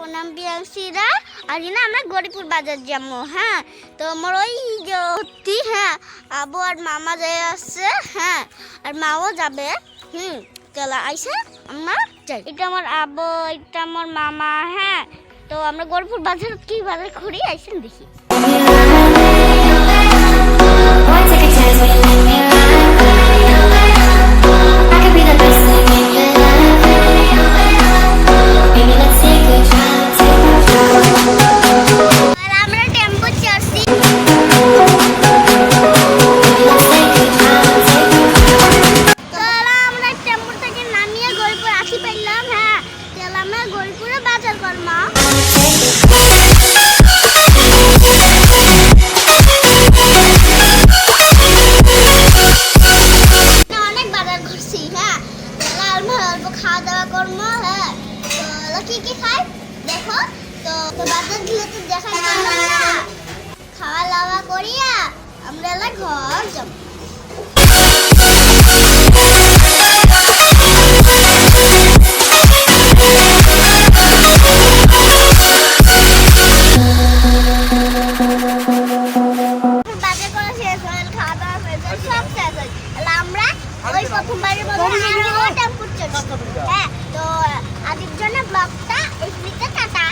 প্রণাম প্রিয়াংশীরা। আজ না আমরা গরিপুর বাজার যাবো। হ্যাঁ, তো আমার ওই যে হ্যাঁ আবু আর মামা যাই আসছে। হ্যাঁ, আর মাও যাবে। চলো আইসা আমরা যাই। এটা আমার আবু, এটা আমার মামা। হ্যাঁ, তো আমরা গরিপুর বাজার কি বাজার করি আইসেন দেখি। গরিপুরে বাজার করমা অনেক বাজার করছি। হ্যাঁ, অল্প অল্প খাওয়া দাওয়া করবো। হ্যাঁ, তো কি কি খাই দেখো। তো বাজার দিলে তো দেখাই না, খাওয়া দাওয়া করিয়া আমরা ঘর যাবো। আমরা ওই প্রথমবারের মতো টেম্পু চড়ছি। হ্যাঁ, তো আজকের জন্য ব্লগটা এই টাটা।